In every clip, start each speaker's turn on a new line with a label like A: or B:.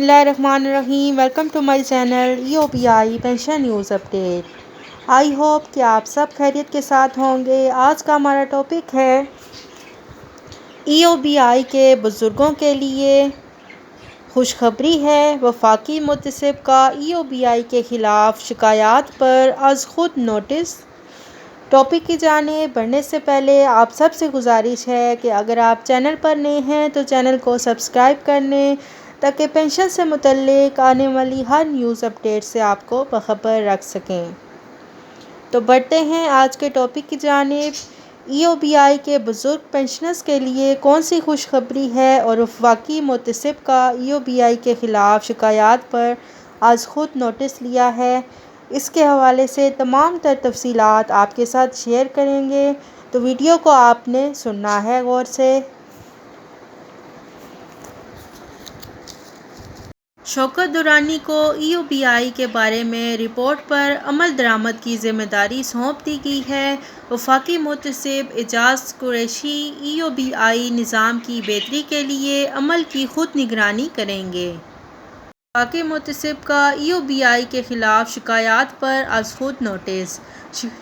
A: اللہ الرحمن الرحیم۔ Welcome to my channel EOBI pension news update. I hope کہ آپ سب خیریت کے ساتھ ہوں گے۔ آج کا ہمارا ٹاپک ہے EOBI کے بزرگوں کے لیے خوشخبری ہے۔ وفاقی محتسب کا EOBI کے خلاف شکایات پر از خود نوٹس۔ ٹاپک کی جانب بڑھنے سے پہلے آپ سب سے گزارش ہے کہ اگر آپ چینل پر نئے ہیں تو چینل کو سبسکرائب کر لیں تاکہ پینشن سے متعلق آنے والی ہر نیوز اپڈیٹ سے آپ کو باخبر رکھ سکیں۔ تو بڑھتے ہیں آج کے ٹاپک کی جانب۔ EOBI کے بزرگ پینشنرز کے لیے کون سی خوشخبری ہے اور وفاقی محتسب کا EOBI کے خلاف شکایات پر از خود نوٹس لیا ہے، اس کے حوالے سے تمام تر تفصیلات آپ کے ساتھ شیئر کریں گے، تو ویڈیو کو آپ نے سننا ہے غور سے۔ شوکت درانی کو EOBI کے بارے میں رپورٹ پر عمل درآمد کی ذمہ داری سونپ دی گئی ہے۔ وفاقی محتسب اعجاز قریشی EOBI نظام کی بہتری کے لیے عمل کی خود نگرانی کریں گے۔ وفاقی محتسب کا EOBI کے خلاف شکایات پر از خود نوٹس۔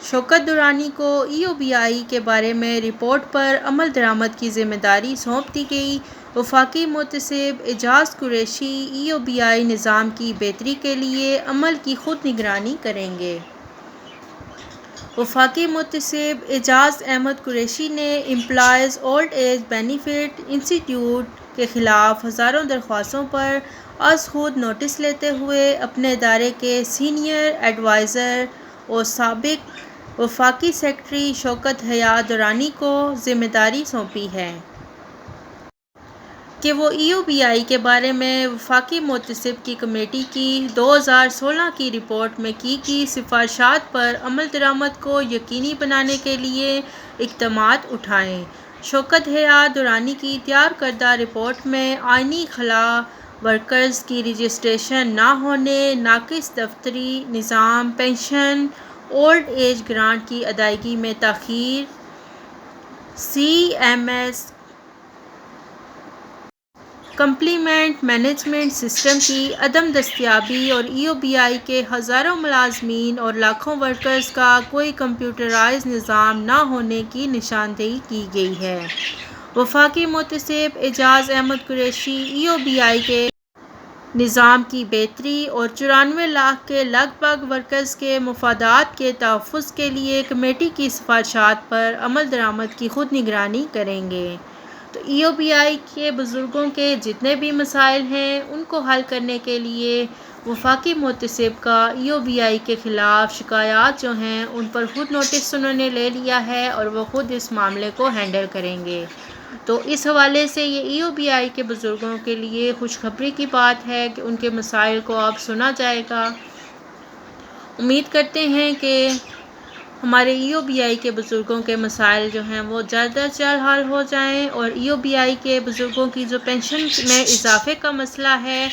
A: شوکت درانی کو EOBI کے بارے میں رپورٹ پر عمل درآمد کی ذمہ داری سونپ دی گئی۔ وفاقی محتسب اعجاز قریشی EOBI نظام کی بہتری کے لیے عمل کی خود نگرانی کریں گے۔ وفاقی محتسب اعجاز احمد قریشی نے امپلائیز اولڈ ایج بینیفٹ انسٹی ٹیوٹ کے خلاف ہزاروں درخواستوں پر از خود نوٹس لیتے ہوئے اپنے ادارے کے سینئر ایڈوائزر اور سابق وفاقی سیکرٹری شوکت حیات درانی کو ذمہ داری سونپی ہے کہ وہ EOBI کے بارے میں وفاقی محتسب کی کمیٹی کی 2016 کی رپورٹ میں کی گئی سفارشات پر عمل درآمد کو یقینی بنانے کے لیے اقدامات اٹھائیں۔ شوکت حیات درانی کی تیار کردہ رپورٹ میں آئینی خلا ورکرز کی رجسٹریشن نہ ہونے، ناقص دفتری نظام، پنشن، اولڈ ایج گرانٹ کی ادائیگی میں تاخیر، CMS کمپلیمنٹ مینجمنٹ سسٹم کی عدم دستیابی اور EOBI کے ہزاروں ملازمین اور لاکھوں ورکرز کا کوئی کمپیوٹرائز نظام نہ ہونے کی نشاندہی کی گئی ہے۔ وفاقی محتسب اعجاز احمد قریشی EOBI کے نظام کی بہتری اور 94 لاکھ کے لگ بھگ ورکرز کے مفادات کے تحفظ کے لیے کمیٹی کی سفارشات پر عمل درآمد کی خود نگرانی کریں گے۔ تو EOBI کے بزرگوں کے جتنے بھی مسائل ہیں ان کو حل کرنے کے لیے وفاقی محتسب کا EOBI کے خلاف شکایات جو ہیں ان پر خود نوٹس انہوں نے لے لیا ہے اور وہ خود اس معاملے کو ہینڈل کریں گے۔ تو اس حوالے سے یہ EOBI کے بزرگوں کے لیے خوشخبری کی بات ہے کہ ان کے مسائل کو اب سنا جائے گا۔ امید کرتے ہیں کہ ہمارے EOBI کے بزرگوں کے مسائل جو ہیں وہ جلد از جلد حل ہو جائیں اور EOBI کے بزرگوں کی جو پینشن میں اضافے کا مسئلہ ہے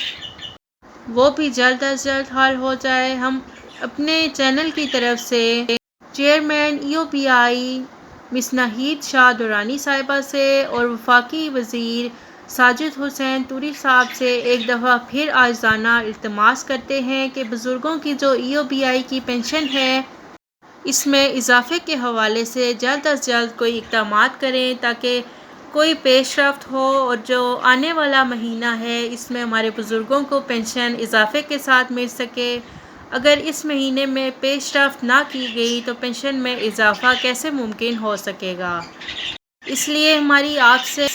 A: وہ بھی جلد از جلد حل ہو جائے۔ ہم اپنے چینل کی طرف سے چیئرمین EOBI مس ناہید شاہ درانی صاحبہ سے اور وفاقی وزیر ساجد حسین طوری صاحب سے ایک دفعہ پھر عاجزانہ التماس کرتے ہیں کہ بزرگوں کی جو EOBI کی پینشن ہے اس میں اضافے کے حوالے سے جلد از جلد کوئی اقدامات کریں تاکہ کوئی پیش رفت ہو، اور جو آنے والا مہینہ ہے اس میں ہمارے بزرگوں کو پینشن اضافے کے ساتھ مل سکے۔ اگر اس مہینے میں پیش رفت نہ کی گئی تو پینشن میں اضافہ کیسے ممکن ہو سکے گا؟ اس لیے ہماری آپ سے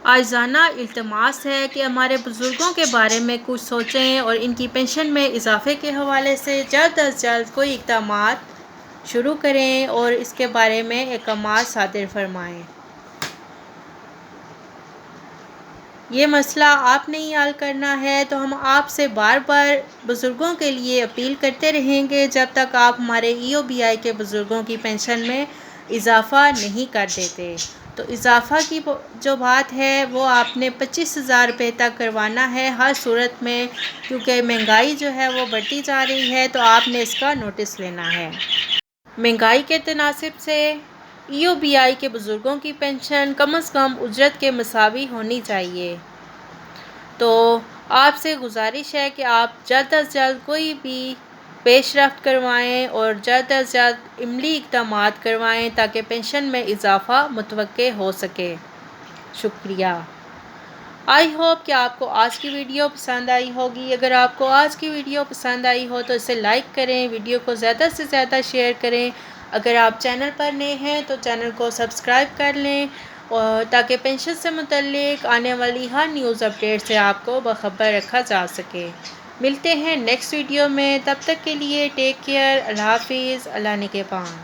A: عاجزانہ التماس ہے کہ ہمارے بزرگوں کے بارے میں کچھ سوچیں اور ان کی پینشن میں اضافے کے حوالے سے جلد از جلد کوئی اقدامات شروع کریں اور اس کے بارے میں احکامات صادر فرمائیں۔ یہ مسئلہ آپ نے ہی حل کرنا ہے، تو ہم آپ سے بار بار بزرگوں کے لیے اپیل کرتے رہیں گے جب تک آپ ہمارے EOBI کے بزرگوں کی پینشن میں اضافہ نہیں کر دیتے۔ تو اضافہ کی جو بات ہے وہ آپ نے 25,000 روپے تک کروانا ہے ہر صورت میں، کیونکہ مہنگائی جو ہے وہ بڑھتی جا رہی ہے تو آپ نے اس کا نوٹس لینا ہے۔ مہنگائی کے تناسب سے EOBI کے بزرگوں کی پینشن کم از کم اجرت کے مساوی ہونی چاہیے۔ تو آپ سے گزارش ہے کہ آپ جلد از جلد کوئی بھی پیش رفت کروائیں اور جلد از جلد عملی اقدامات کروائیں تاکہ پینشن میں اضافہ متوقع ہو سکے۔ شکریہ۔ آئی ہوپ کہ آپ کو آج کی ویڈیو پسند آئی ہوگی۔ اگر آپ کو آج کی ویڈیو پسند آئی ہو تو اسے لائک کریں، ویڈیو کو زیادہ سے زیادہ شیئر کریں۔ اگر آپ چینل پر نئے ہیں تو چینل کو سبسکرائب کر لیں اور تاکہ پینشن سے متعلق آنے والی ہر نیوز اپڈیٹ سے آپ کو باخبر رکھا جا سکے۔ ملتے ہیں نیکسٹ ویڈیو میں، تب تک کے لیے ٹیک کیئر، اللہ حافظ، اللہ نگہبان۔